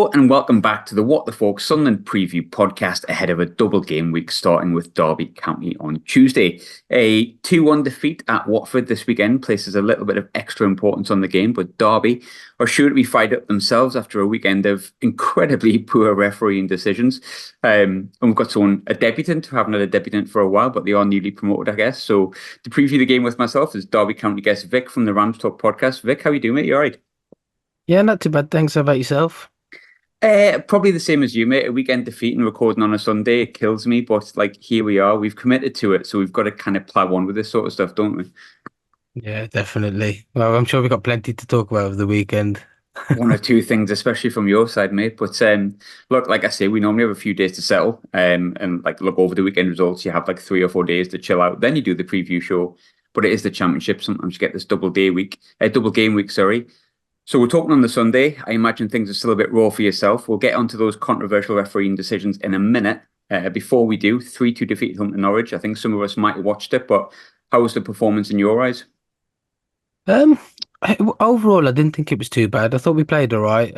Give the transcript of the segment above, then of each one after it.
Hello and welcome back to the What the Falk Sunderland preview podcast ahead of a double game week starting with Derby County on Tuesday. A 2-1 defeat at Watford this weekend places a little bit of extra importance on the game, but Derby are sure to be fired up themselves after a weekend of incredibly poor refereeing decisions. And we've got a debutant, who haven't had a debutant for a while, but they are newly promoted, I guess. So to preview the game with myself is Derby County guest Vic from the RamsTalk podcast. Vic, how are you doing, mate? You all right? Yeah, not too bad. Thanks. How about yourself? Probably the same as you, mate. A weekend defeat and recording on a Sunday, it kills me. But like, here we are. We've committed to it, so we've got to kind of plow on with this sort of stuff, don't we? Yeah, definitely. Well, I'm sure we've got plenty to talk about over the weekend. One or two things, especially from your side, mate. But look, like I say, we normally have a few days to settle. And like look over the weekend results. You have like 3 or 4 days to chill out. Then you do the preview show. But it is the championship. Sometimes you get this double game week. Sorry. So we're talking on the Sunday. I imagine things are still a bit raw for yourself. We'll get onto those controversial refereeing decisions in a minute. Before we do, 3-2 defeat to Norwich. I think some of us might have watched it, but how was the performance in your eyes? Um, Overall, I didn't think it was too bad. I thought we played all right.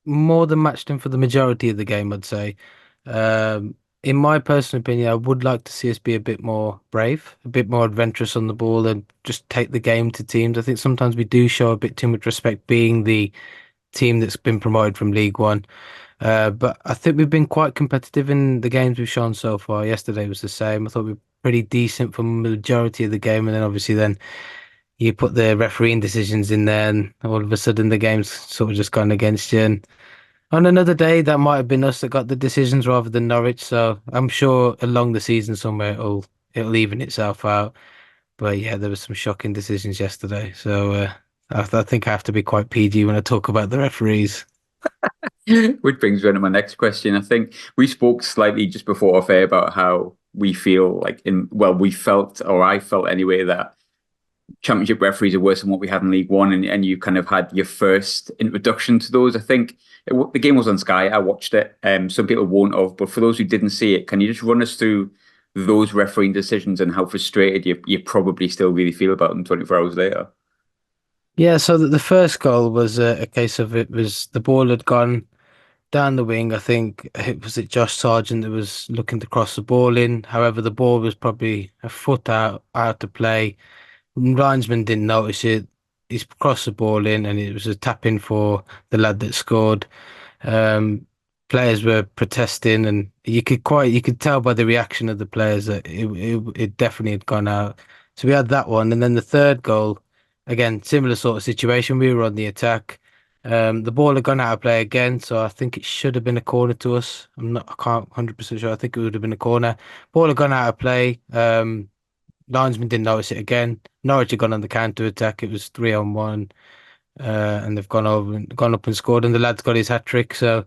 More than matched him for the majority of the game, I'd say. Um, in my personal opinion, I would like to see us be a bit more brave, a bit more adventurous on the ball, and just take the game to teams. I think sometimes we do show a bit too much respect, being the team that's been promoted from League One. But I think we've been quite competitive in the games we've shown so far. Yesterday was the same. I thought we were pretty decent for the majority of the game, and then obviously then you put the refereeing decisions in there, and all of a sudden the game's sort of just gone against you. And on another day, that might have been us that got the decisions rather than Norwich. So I'm sure along the season somewhere it'll even itself out. But yeah, there was some shocking decisions yesterday. So I think I have to be quite PG when I talk about the referees. Which brings me on to my next question. I think we spoke slightly just before off air about how we feel like we felt, or I felt anyway, that championship referees are worse than what we had in League One, and you kind of had your first introduction to those. I think the game was on Sky. I watched it. Some people won't have, but for those who didn't see it, can you just run us through those refereeing decisions and how frustrated you probably still really feel about them 24 hours later? Yeah, so the first goal was a case of it was the ball had gone down the wing. I think it Josh Sargent that was looking to cross the ball in. However, the ball was probably a foot out to play. Linesman didn't notice it. He's crossed the ball in, and it was a tap in for the lad that scored. Um, Players were protesting, and you could tell by the reaction of the players that it definitely had gone out. So we had that one, and then the third goal, again similar sort of situation. We were on the attack. The ball had gone out of play again, so I think it should have been a corner to us. I can't 100% sure. I think it would have been a corner. Ball had gone out of play. Linesman didn't notice it again. Norwich had gone on the counter attack. It was 3-on-1, and they've gone up and scored, and the lad's got his hat trick. So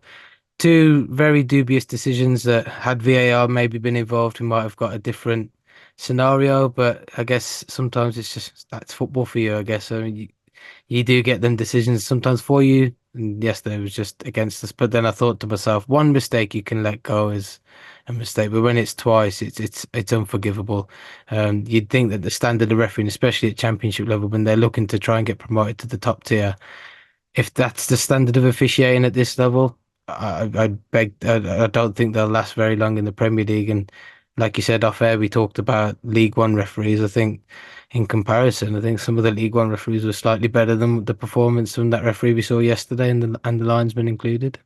two very dubious decisions that had VAR maybe been involved, we might have got a different scenario. But I guess sometimes it's just that's football for you. I guess I mean you do get them decisions sometimes for you. And yesterday was just against us. But then I thought to myself, one mistake you can let go is a mistake, but when it's twice, it's unforgivable. You'd think that the standard of refereeing, especially at championship level, when they're looking to try and get promoted to the top tier, if that's the standard of officiating at this level, I don't think they'll last very long in the Premier League. And like you said off air, we talked about League One referees. I think in comparison, I think some of the League One referees were slightly better than the performance from that referee we saw yesterday, and the linesman included.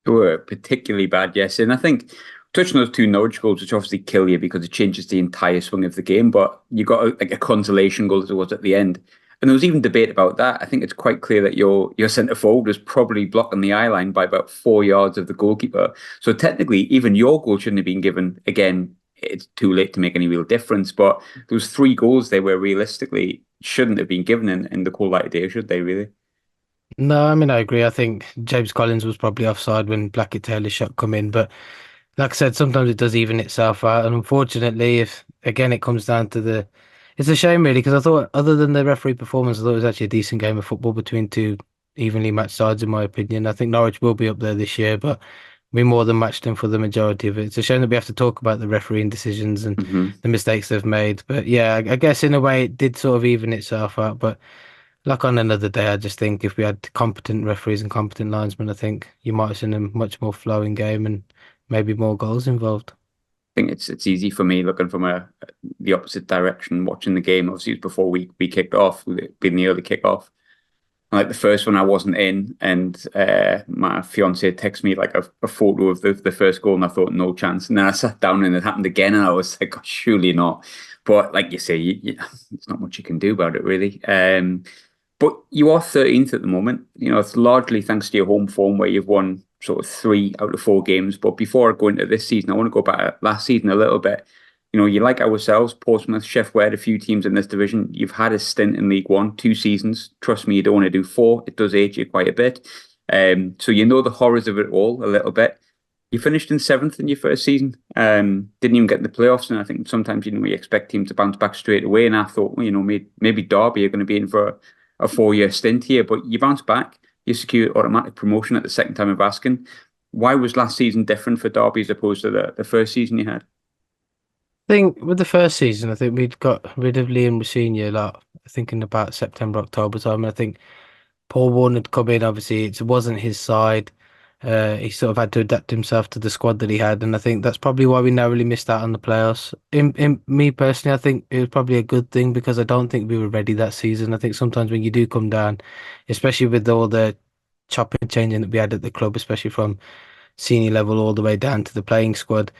They were particularly bad, yes. And I think touching those two Norwich goals, which obviously kill you because it changes the entire swing of the game, but you got like a consolation goal as it was at the end. And there was even debate about that. I think it's quite clear that your centre forward was probably blocking the eye line by about 4 yards of the goalkeeper. So technically, even your goal shouldn't have been given. Again, it's too late to make any real difference. But those three goals they were realistically shouldn't have been given in the cold light of day, should they really? No, I mean I agree. I think James Collins was probably offside when Blackett Taylor's shot come in, but like I said, sometimes it does even itself out. And unfortunately, if again it comes down to it's a shame really because I thought other than the referee performance, I thought it was actually a decent game of football between two evenly matched sides, in my opinion. I think Norwich will be up there this year, but we more than matched them for the majority of it. It's a shame that we have to talk about the refereeing decisions and Hmm. the mistakes they've made. But yeah, I guess in a way it did sort of even itself out. But Like on another day, I just think if we had competent referees and competent linesmen, I think you might have seen a much more flowing game and maybe more goals involved. Think it's easy for me looking from the opposite direction, watching the game. Obviously, it was before we kicked off, being the early kickoff. Like the first one, I wasn't in, and my fiance texted me like a photo of the first goal, and I thought no chance. And then I sat down, and it happened again, and I was like, oh, surely not. But like you say, there's not much you can do about it, really. But you are 13th at the moment. You know, it's largely thanks to your home form where you've won sort of 3 out of 4 games. But before I go into this season, I want to go back to last season a little bit. You know, you like ourselves, Portsmouth, Chef Wed, a few teams in this division. You've had a stint in League One, 2 seasons. Trust me, you don't want to do 4. It does age you quite a bit. So you know the horrors of it all a little bit. You finished in 7th in your first season. Didn't even get in the playoffs, and I think sometimes we expect teams to bounce back straight away. And I thought, well, maybe Derby are going to be in for a 4-year stint here, but you bounce back. You secure automatic promotion at the second time of asking. Why was last season different for Derby as opposed to the first season you had? I think with the first season, I think we'd got rid of Liam Senior, like thinking about September, October time. And I think Paul Warne had come in. Obviously, it wasn't his side. He sort of had to adapt himself to the squad that he had, and I think that's probably why we narrowly missed out on the playoffs. In me personally, I think it was probably a good thing because I don't think we were ready that season. I think sometimes when you do come down, especially with all the chopping and changing that we had at the club, especially from senior level all the way down to the playing squad.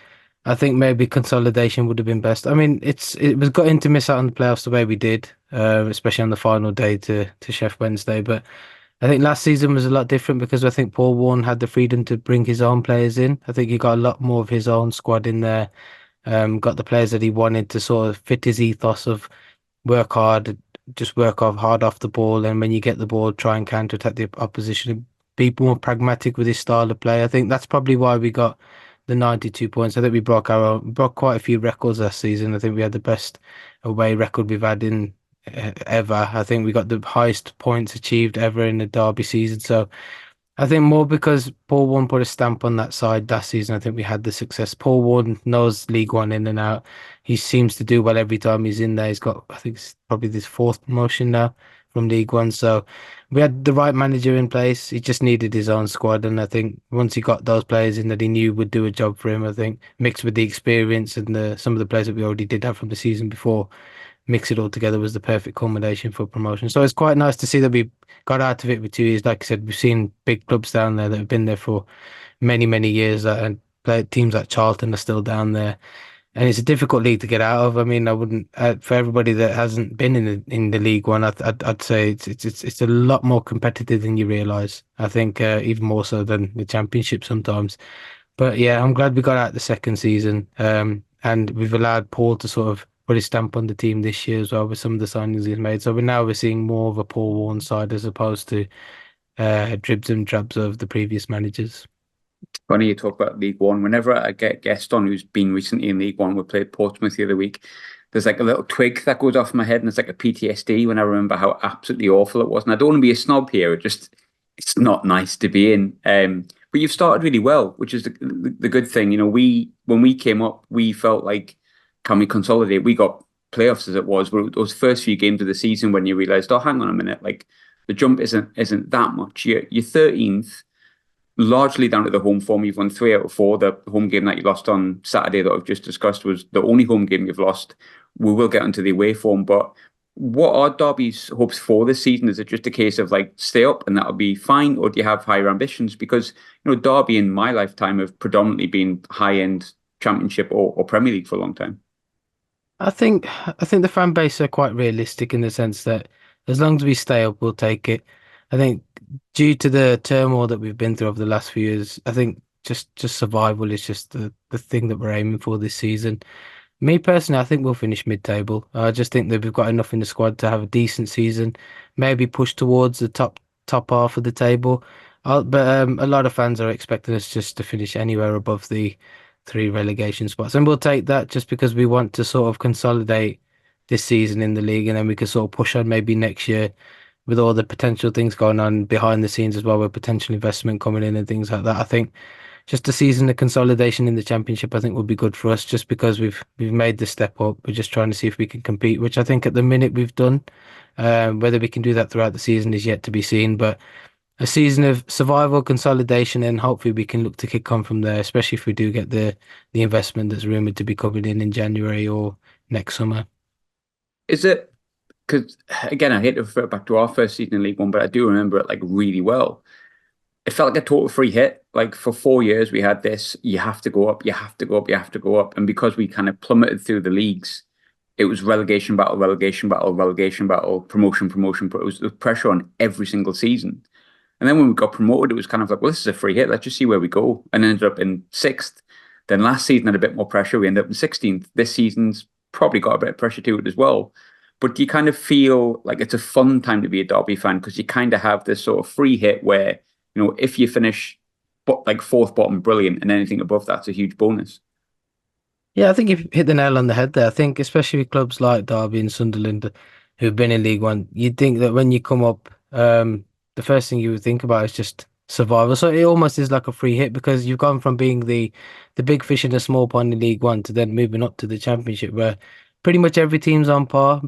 I think maybe consolidation would have been best. I mean, it was gutting to miss out on the playoffs the way we did, especially on the final day to Chef Wednesday. But I think last season was a lot different because I think Paul Warne had the freedom to bring his own players in. I think he got a lot more of his own squad in there. Got the players that he wanted to sort of fit his ethos of work hard, just work hard off the ball, and when you get the ball, try and counter attack the opposition. Be more pragmatic with his style of play. I think that's probably why we got the 92 points. I think we broke quite a few records last season. I think we had the best away record we've had in ever. I think we got the highest points achieved ever in the Derby season. So I think more because Paul Warne put a stamp on that side last season. I think we had the success. Paul Warne knows League One in and out. He seems to do well every time he's in there. He's got, I think, it's probably this fourth promotion now from League One. So we had the right manager in place. He just needed his own squad. And I think once he got those players in that he knew would do a job for him, I think mixed with the experience and some of the players that we already did have from the season before, mix it all together was the perfect culmination for promotion. So it's quite nice to see that we got out of it with 2 years. Like I said, we've seen big clubs down there that have been there for many, many years, and teams like Charlton are still down there. And it's a difficult league to get out of. I mean, I wouldn't for everybody that hasn't been in the League One. I'd say it's a lot more competitive than you realise. I think even more so than the Championship sometimes. But yeah, I'm glad we got out the second season. And we've allowed Paul to sort of put his stamp on the team this year as well with some of the signings he's made. So we're seeing more of a Paul Warne side as opposed to dribs and drabs of the previous managers. Funny you talk about League One. Whenever I get a guest on who's been recently in League One, we played Portsmouth the other week. There's like a little twig that goes off my head, and it's like a PTSD when I remember how absolutely awful it was. And I don't want to be a snob here. It's not nice to be in. But you've started really well, which is the good thing. You know, when we came up, we felt like, can we consolidate? We got playoffs as it was, but those first few games of the season when you realised, oh, hang on a minute, like the jump isn't that much. You're 13th, largely down to the home form. You've won 3 out of 4. The home game that you lost on Saturday that I've just discussed was the only home game you've lost. We will get onto the away form, but what are Derby's hopes for this season? Is it just a case of like stay up and that'll be fine, or do you have higher ambitions? Because Derby in my lifetime have predominantly been high end Championship or Premier League for a long time. I think the fan base are quite realistic in the sense that as long as we stay up, we'll take it. I think due to the turmoil that we've been through over the last few years, I think just survival is just the thing that we're aiming for this season. Me personally, I think we'll finish mid-table. I just think that we've got enough in the squad to have a decent season, maybe push towards the top half of the table. But a lot of fans are expecting us just to finish anywhere above the 3 relegation spots, and we'll take that just because we want to sort of consolidate this season in the league, and then we can sort of push on maybe next year with all the potential things going on behind the scenes as well, with potential investment coming in and things like that. I think just a season of consolidation in the championship, I think would be good for us just because we've made the step up. We're just trying to see if we can compete, which I think at the minute we've done. Whether we can do that throughout the season is yet to be seen, but a season of survival, consolidation, and hopefully we can look to kick on from there, especially if we do get the investment that's rumored to be coming in January or next summer. Is it because again, I hate to refer back to our first season in League One, but I do remember it like really well. It felt like a total free hit. Like for 4 years, we had this: you have to go up, you have to go up, you have to go up, and because we kind of plummeted through the leagues, it was relegation battle, relegation battle, relegation battle, promotion, promotion. But it was the pressure on every single season. And then when we got promoted, it was kind of like, well, this is a free hit. Let's just see where we go. And ended up in sixth. Then last season had a bit more pressure. We ended up in 16th. This season's probably got a bit of pressure to it as well. But do you kind of feel like it's a fun time to be a Derby fan because you kind of have this sort of free hit where, if you finish like fourth bottom, brilliant, and anything above that's a huge bonus. Yeah, I think you've hit the nail on the head there. I think especially with clubs like Derby and Sunderland who've been in League One, you'd think that when you come up, the first thing you would think about is just survival. So it almost is like a free hit because you've gone from being the big fish in a small pond in League One to then moving up to the Championship where pretty much every team's on par,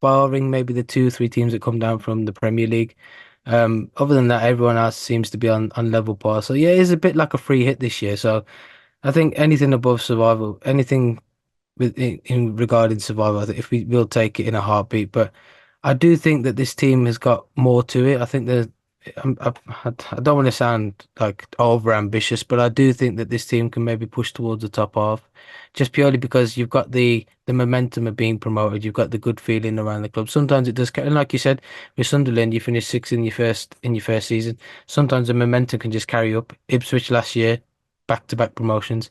barring maybe the two, three teams that come down from the Premier League. Other than that, everyone else seems to be on level par. So yeah, it is a bit like a free hit this year. So I think anything above survival, anything in regarding survival, I think if we will take it in a heartbeat. But I do think that this team has got more to it. I think that I don't want to sound like over ambitious, but I do think that this team can maybe push towards the top half, just purely because you've got the momentum of being promoted. You've got the good feeling around the club. Sometimes it does, and like you said, with Sunderland, you finished sixth in your first season. Sometimes the momentum can just carry up. Ipswich last year, back-to-back promotions.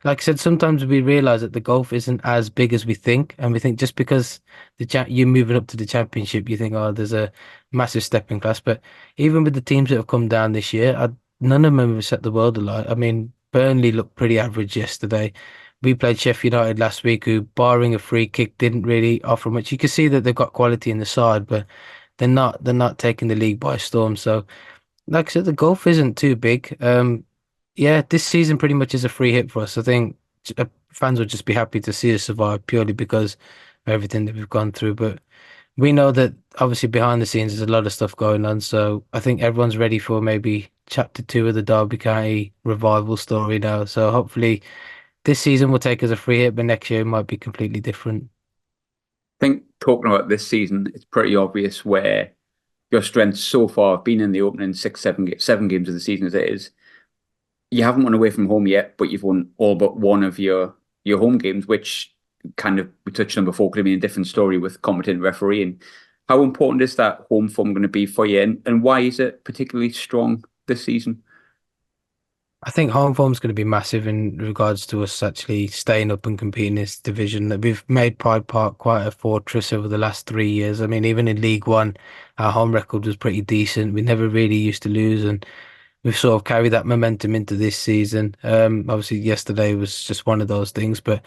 Like I said, sometimes we realize that the gulf isn't as big as we think, and we think just because you're moving up to the championship, you think, oh, there's a massive step in class. But even with the teams that have come down this year, none of them have set the world alight. I mean, Burnley looked pretty average yesterday. We played Sheffield United last week, who, barring a free kick, didn't really offer much. You can see that they've got quality in the side, but they're not taking the league by storm. So, like I said, the gulf isn't too big. Yeah, this season pretty much is a free hit for us. I think fans would just be happy to see us survive purely because of everything that we've gone through. But we know that obviously behind the scenes there's a lot of stuff going on. So I think everyone's ready for maybe chapter two of the Derby County revival story now. So hopefully this season will take us a free hit, but next year it might be completely different. I think talking about this season, it's pretty obvious where your strengths so far have been in the opening six, seven games of the season as it is. You haven't won away from home yet, but you've won all but one of your home games, which kind of we touched on before, could have been a different story with competent refereeing. How important is that home form going to be for you, and why is it particularly strong this season? I think home form's going to be massive in regards to us actually staying up and competing in this division. That we've made Pride Park quite a fortress over the last 3 years. I mean, even in League One, our home record was pretty decent. We never really used to lose, and we've sort of carried that momentum into this season. Obviously, yesterday was just one of those things, but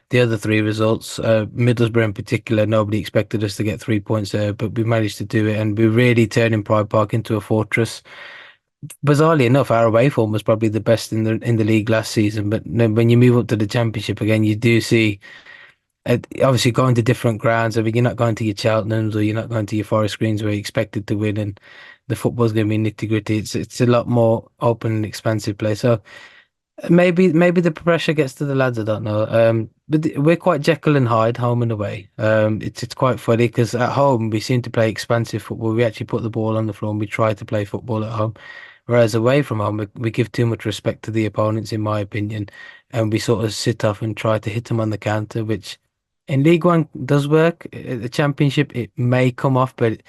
the other three results, Middlesbrough in particular, nobody expected us to get 3 points there, but we managed to do it, and we're really turning Pride Park into a fortress. Bizarrely enough, our away form was probably the best in the league last season, but then when you move up to the championship again, you do see obviously going to different grounds. I mean, you're not going to your Cheltenhams or you're not going to your Forest Greens where you're expected to win, and the football's going to be nitty gritty. It's a lot more open and expansive play. So maybe the pressure gets to the lads. I don't know. But we're quite Jekyll and Hyde, home and away. It's quite funny because at home we seem to play expansive football. We actually put the ball on the floor and we try to play football at home. Whereas away from home, we give too much respect to the opponents, in my opinion, and we sort of sit off and try to hit them on the counter, which in League One does work. At the Championship, it may come off, but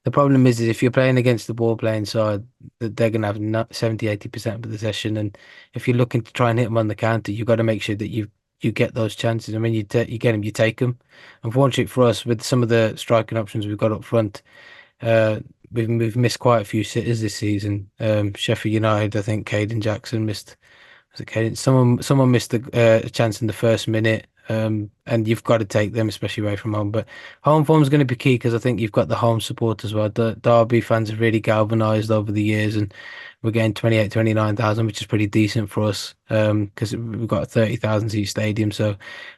the problem is if you're playing against the ball playing side, that they're going to have 70, 80% of possession. And if you're looking to try and hit them on the counter, you've got to make sure that you get those chances. I mean, you get them, you take them. Unfortunately for us, with some of the striking options we've got up front, uh, we've missed quite a few sitters this season. Sheffield United, I think Caden Jackson missed. Was it Caden? Someone missed a chance in the first minute. and you've got to take them, especially away from home. But home form is going to be key because I think you've got the home support as well. The Derby fans have really galvanised over the years, and we're getting 28, 29,000, which is pretty decent for us because we've got 30,000 seat stadium. So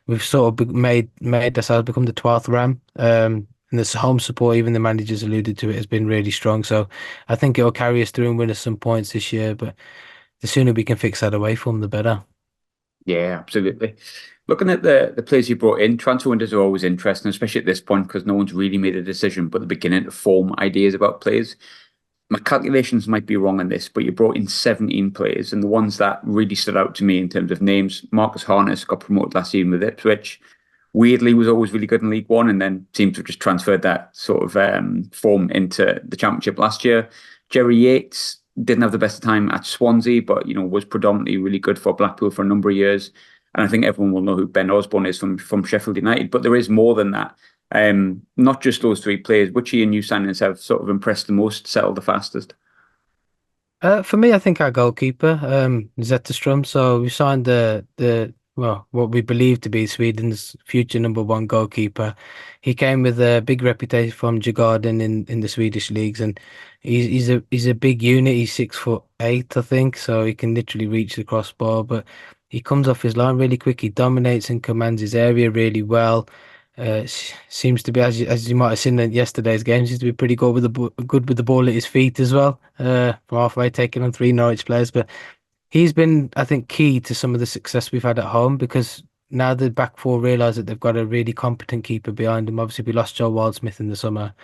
we've sort of made ourselves become the 12th Ram. And this home support, even the managers alluded to it, has been really strong. So I think it'll carry us through and win us some points this year. But the sooner we can fix that away from, the better. Yeah, absolutely. Looking at the players you brought in, transfer windows are always interesting, especially at this point because no one's really made a decision, but they're beginning to form ideas about players. My calculations might be wrong on this, but you brought in 17 players, and the ones that really stood out to me in terms of names, Marcus Harness got promoted last season with Ipswich. Weirdly, was always really good in League One, and then seemed to have just transferred that sort of form into the Championship last year. Jerry Yates didn't have the best time at Swansea, but was predominantly really good for Blackpool for a number of years. And I think everyone will know who Ben Osborne is from Sheffield United, but there is more than that. Not just those three players. Which of your new signings have sort of impressed the most, settled the fastest? For me, I think our goalkeeper, Zetterstrom. So we signed the well, what we believe to be Sweden's future #1 goalkeeper. He came with a big reputation from Djurgården in the Swedish leagues, and he's a big unit. He's 6'8", I think, so he can literally reach the crossbar. But he comes off his line really quick. He dominates and commands his area really well. Seems to be, as you might have seen in yesterday's game, seems to be pretty good with the ball at his feet as well. From halfway, taking on 3 Norwich players, but he's been, I think, key to some of the success we've had at home because now the back four realise that they've got a really competent keeper behind them. Obviously, we lost Joe Wildsmith in the summer,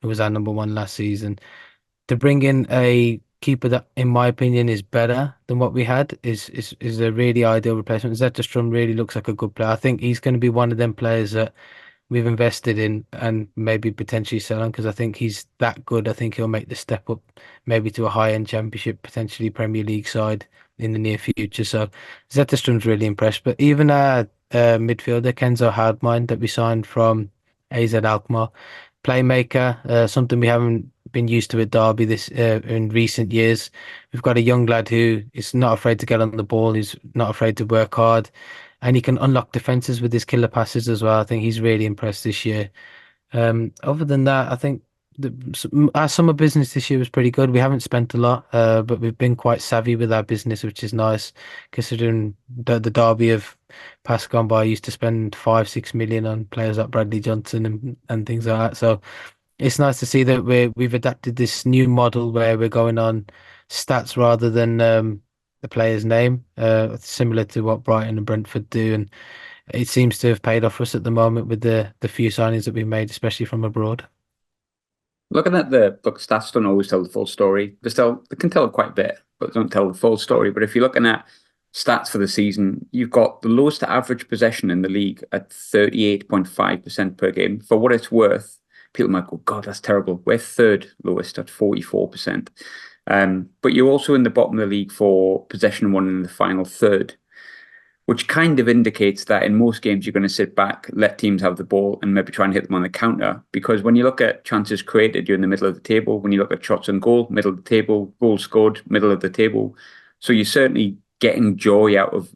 who was our #1 last season. To bring in a keeper that, in my opinion, is better than what we had is a really ideal replacement. Zetterstrom really looks like a good player. I think he's going to be one of them players that we've invested in and maybe potentially sell him because I think he's that good. I think he'll make the step up maybe to a high-end championship, potentially Premier League side in the near future. So Zetterstrom's really impressed. But even our midfielder, Kenzo Hardmine, that we signed from AZ Alkmaar, playmaker, something we haven't been used to at Derby this in recent years. We've got a young lad who is not afraid to get on the ball, who's not afraid to work hard, and he can unlock defenses with his killer passes as well. I think he's really impressed this year. Other than that, I think our summer business this year was pretty good. We haven't spent a lot, but we've been quite savvy with our business, which is nice considering the Derby of past gone by used to spend 5, 6 million on players like Bradley Johnson and things like that. So it's nice to see that we've adapted this new model where we're going on stats rather than the player's name, similar to what Brighton and Brentford do, and it seems to have paid off for us at the moment with the few signings that we've made, especially from abroad. Looking at the book, stats don't always tell the full story. They can tell quite a bit, but don't tell the full story. But if you're looking at stats for the season, you've got the lowest average possession in the league at 38.5% per game. For what it's worth, people might go, God, that's terrible. We're third lowest at 44%. But you're also in the bottom of the league for possession won in the final third, which kind of indicates that in most games you're going to sit back, let teams have the ball, and maybe try and hit them on the counter. Because when you look at chances created, you're in the middle of the table. When you look at shots on goal, middle of the table. Goals scored, middle of the table. So you're certainly getting joy out of,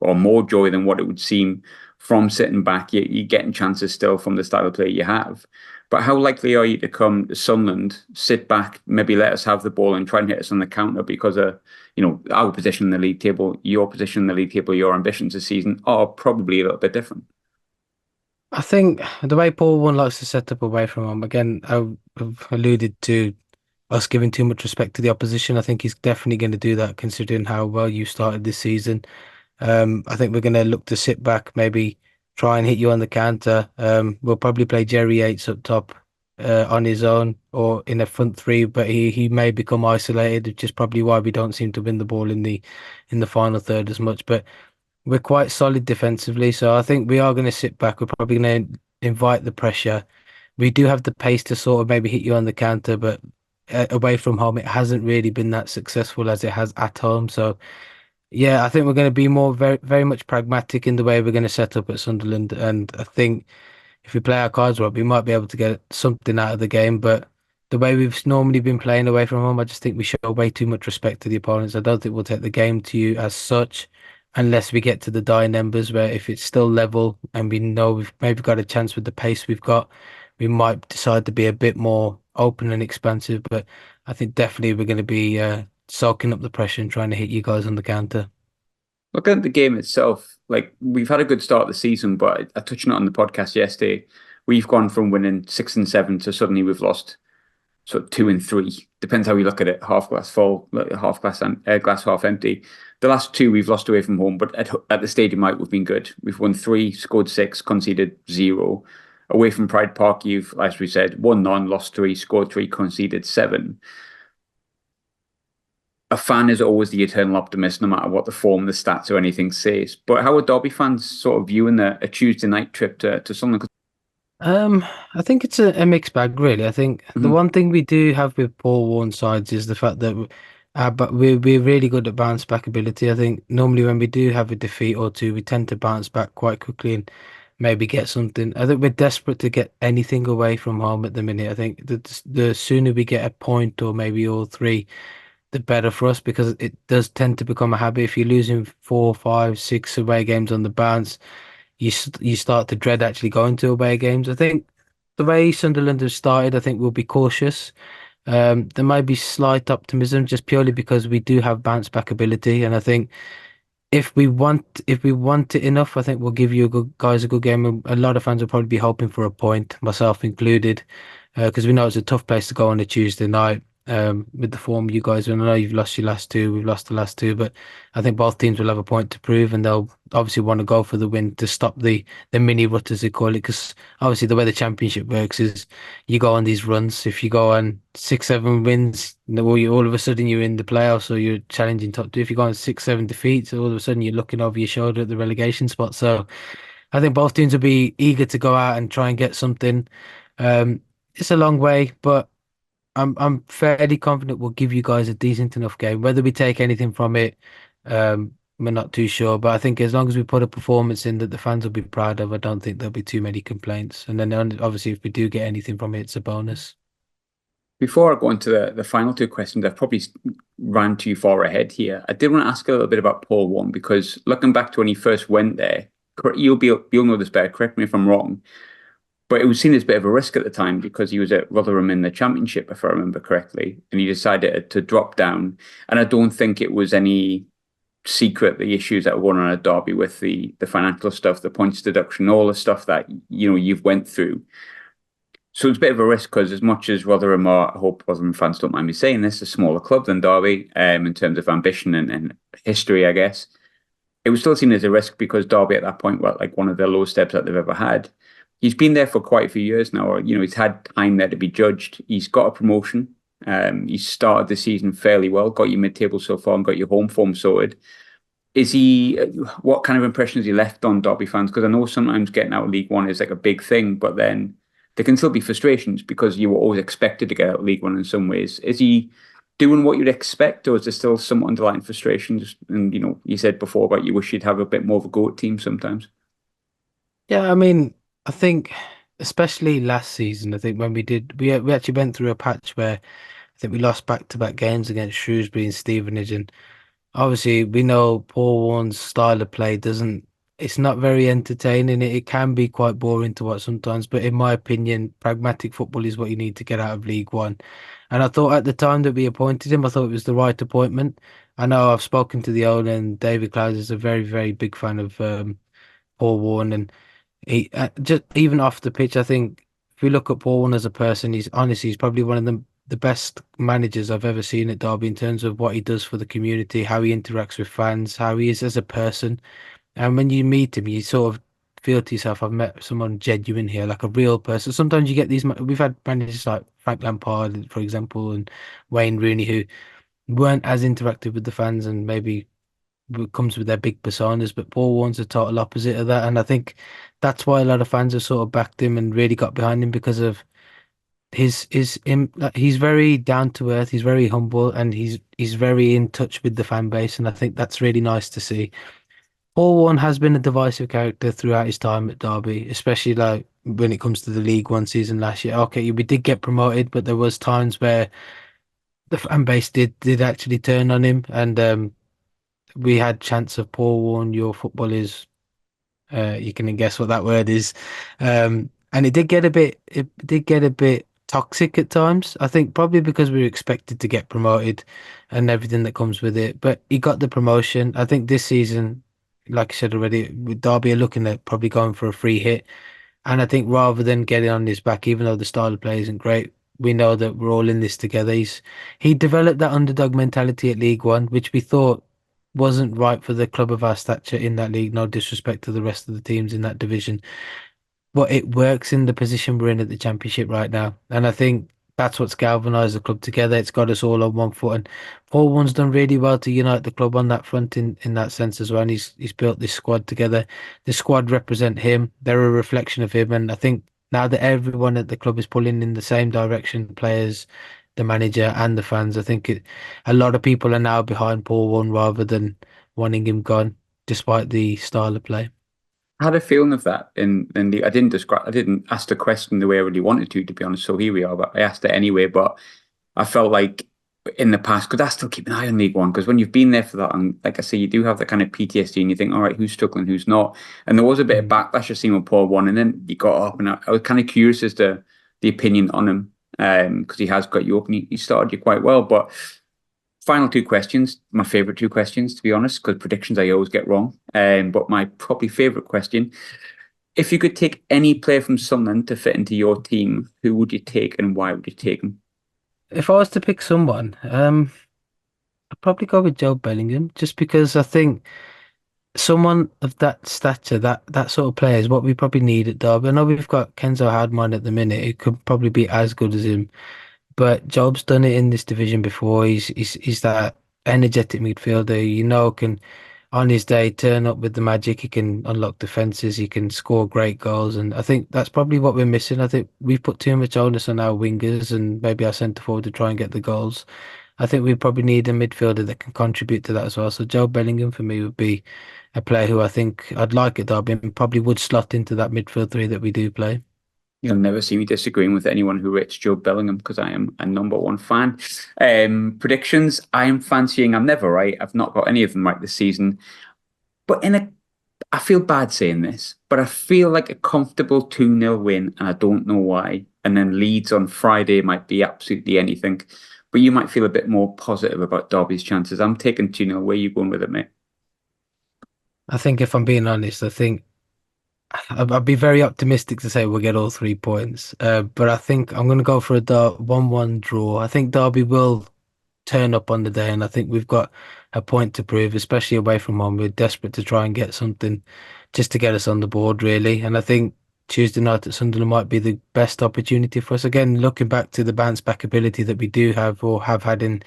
or more joy than what it would seem from sitting back. You're getting chances still from the style of play you have. But how likely are you to come to Sunderland, sit back, maybe let us have the ball and try and hit us on the counter because of, our position in the league table, your position in the league table, your ambitions this season are probably a little bit different. I think the way Paul one likes to set up away from home, again, I've alluded to us giving too much respect to the opposition. I think he's definitely going to do that considering how well you started this season. I think we're going to look to sit back, maybe try and hit you on the counter. We'll probably play Jerry Yates up top on his own or in a front three, but he may become isolated, which is probably why we don't seem to win the ball in the final third as much. But we're quite solid defensively, so I think we are going to sit back. We're probably going to invite the pressure. We do have the pace to sort of maybe hit you on the counter, but away from home, it hasn't really been that successful as it has at home. So yeah, I think we're going to be more very, very much pragmatic in the way we're going to set up at Sunderland. And I think if we play our cards right, we might be able to get something out of the game. But the way we've normally been playing away from home, I just think we show way too much respect to the opponents. I don't think we'll take the game to you as such. unless we get to the dying embers where if it's still level and we know we've maybe got a chance with the pace we've got, we might decide to be a bit more open and expansive. But I think definitely we're going to be soaking up the pressure and trying to hit you guys on the counter. Looking at the game itself, like we've had a good start of the season, but I touched on it on the podcast yesterday. We've gone from winning 6 and 7 to suddenly we've lost sort of 2 and 3. Depends how we look at it. Half glass full, like, half glass and glass half empty. The last two we've lost away from home, but at the Stadium Mike we've been good. We've won three, scored six, conceded zero. Away from Pride Park, you've, as we said, won none, lost three, scored three, conceded seven. A fan is always the eternal optimist, no matter what the form, the stats, or anything says. But how are Derby fans sort of viewing a Tuesday night trip to Sunderland? Um, I think it's a mixed bag, really. I think the Mhm. one thing we do have with Paul Warne sides is the fact that but we're really good at bounce back ability. I think normally when we do have a defeat or two, we tend to bounce back quite quickly and maybe get something. I think we're desperate to get anything away from home at the minute. I think the sooner we get a point or maybe all three, the better for us because it does tend to become a habit. If you're losing four, five, six away games on the bounce, you start to dread actually going to away games. I think the way Sunderland have started, I think we'll be cautious. There might be slight optimism just purely because we do have bounce back ability, and I think if we want it enough, I think we'll give you a good game. A lot of fans will probably be hoping for a point, myself included, because we know it's a tough place to go on a Tuesday night. With the form you guys are, I know you've lost your last two, we've lost the last two, but I think both teams will have a point to prove, and they'll obviously want to go for the win to stop the mini rut as they call it. Because obviously the way the championship works is you go on these runs. If you go on 6, 7 wins, all of a sudden you're in the playoffs or you're challenging top two. If you go on 6, 7 defeats, all of a sudden you're looking over your shoulder at the relegation spot. So I think both teams will be eager to go out and try and get something. It's a long way, but I'm fairly confident we'll give you guys a decent enough game. Whether we take anything from it, we're not too sure. But I think as long as we put a performance in that the fans will be proud of, I don't think there'll be too many complaints. And then obviously, if we do get anything from it, it's a bonus. Before I go into the final two questions, I've probably ran too far ahead here. I did want to ask a little bit about Paul One because looking back to when he first went there, you'll know this better. Correct me if I'm wrong, but it was seen as a bit of a risk at the time because he was at Rotherham in the Championship, if I remember correctly, and he decided to drop down. And I don't think it was any secret the issues that were going on at Derby with the financial stuff, the points deduction, all the stuff that you've went through. So it's a bit of a risk because as much as Rotherham are, I hope Rotherham fans don't mind me saying this, a smaller club than Derby, in terms of ambition and history, I guess. It was still seen as a risk because Derby at that point were like one of the lowest steps that they've ever had. He's been there for quite a few years now, or he's had time there to be judged. He's got a promotion. He started the season fairly well, got you mid-table so far, and got your home form sorted. Is he? What kind of impression has he left on Derby fans? Because I know sometimes getting out of League One is like a big thing, but then there can still be frustrations because you were always expected to get out of League One in some ways. Is he doing what you'd expect, or is there still some underlying frustrations? And you said before about you wish you'd have a bit more of a go at team sometimes. Yeah, I mean, I think especially last season, I think when we actually went through a patch where I think we lost back-to-back games against Shrewsbury and Stevenage, and obviously we know Paul Warne's style of play doesn't. It's not very entertaining. It can be quite boring to watch sometimes, but in my opinion, pragmatic football is what you need to get out of League One. And I thought at the time that we appointed him, I thought it was the right appointment. I know I've spoken to the owner, and David Clowes is a very, very big fan of Paul Warne, and he just even off the pitch, I think if we look at Paul Warne as a person, he's probably one of the best managers I've ever seen at Derby in terms of what he does for the community, how he interacts with fans, how he is as a person. And when you meet him, you sort of feel to yourself, I've met someone genuine here, like a real person. Sometimes you get these, we've had managers like Frank Lampard, for example, and Wayne Rooney who weren't as interactive with the fans and maybe comes with their big personas, but Paul Warne's the total opposite of that. And I think that's why a lot of fans have sort of backed him and really got behind him because of his him. Like, he's very down to earth, he's very humble, and he's very in touch with the fan base. And I think that's really nice to see. Paul Warne has been a divisive character throughout his time at Derby, especially like when it comes to the League One season last year. Okay, we did get promoted, but there was times where the fan base did actually turn on him, and we had chance of Paul Warne, your football is you can guess what that word is. And it did get a bit toxic at times. I think probably because we were expected to get promoted and everything that comes with it. But he got the promotion. I think this season, like I said already, with Derby are looking at probably going for a free hit. And I think rather than getting on his back, even though the style of play isn't great, we know that we're all in this together. He developed that underdog mentality at League One, which we thought wasn't right for the club of our stature in that league. No disrespect to the rest of the teams in that division, but it works in the position we're in at the Championship right now. And I think that's what's galvanised the club together. It's got us all on one foot. And Paul Warne's done really well to unite the club on that front in that sense as well. And he's built this squad together. The squad represent him. They're a reflection of him. And I think now that everyone at the club is pulling in the same direction, players, the manager and the fans, I think a lot of people are now behind Paul Warne rather than wanting him gone, despite the style of play. I had a feeling of that in the I didn't ask the question the way I really wanted to be honest. So here we are, but I asked it anyway. But I felt like in the past, because I still keep an eye on League One, because when you've been there for that, and like I say, you do have that kind of PTSD, and you think, all right, who's struggling, who's not, and there was a bit of Mm. backlash I seen with Paul One, and then he got up, and I was kind of curious as to the opinion on him, because he has got you up, and he started you quite well, but. Final two questions, my favorite two questions, to be honest, because predictions I always get wrong. But my probably favorite question: if you could take any player from Sunderland to fit into your team, who would you take and why would you take him? If I was to pick someone, I'd probably go with Joe Bellingham, just because I think someone of that stature, that sort of player is what we probably need at Derby. I know we've got Kenzo Hardman at the minute. It could probably be as good as him. But Job's done it in this division before. He's that energetic midfielder, can on his day turn up with the magic. He can unlock defenses. He can score great goals, and I think that's probably what we're missing. I think we've put too much onus on our wingers and maybe our centre forward to try and get the goals. I think we probably need a midfielder that can contribute to that as well. So Joe Bellingham for me would be a player who I think I'd like at Derby and probably would slot into that midfield three that we do play. You'll never see me disagreeing with anyone who rates Joe Bellingham because I am a number one fan. Predictions, I am fancying, I'm never right. I've not got any of them right this season. But I feel bad saying this, but I feel like a comfortable 2-0 win, and I don't know why. And then Leeds on Friday might be absolutely anything. But you might feel a bit more positive about Derby's chances. I'm taking 2-0. Where are you going with it, mate? I think if I'm being honest, I think I'd be very optimistic to say we'll get all 3 points. But I think I'm going to go for a 1-1 draw. I think Derby will turn up on the day, and I think we've got a point to prove, especially away from home. We're desperate to try and get something just to get us on the board, really. And I think Tuesday night at Sunderland might be the best opportunity for us. Again, looking back to the bounce back ability that we do have or have had in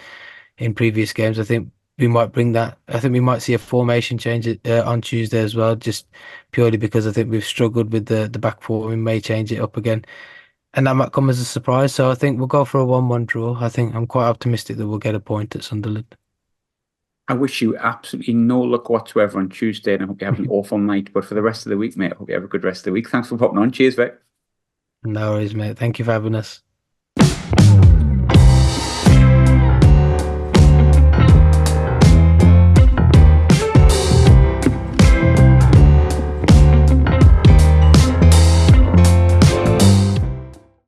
previous games, I think we might bring that. I think we might see a formation change on Tuesday as well, just purely because I think we've struggled with the back four. We may change it up again, and that might come as a surprise. So I think we'll go for a 1-1 draw. I think I'm quite optimistic that we'll get a point at Sunderland. I wish you absolutely no luck whatsoever on Tuesday, and I hope you have an awful night. But for the rest of the week, mate, I hope you have a good rest of the week. Thanks for popping on. Cheers, mate. No worries, mate. Thank you for having us.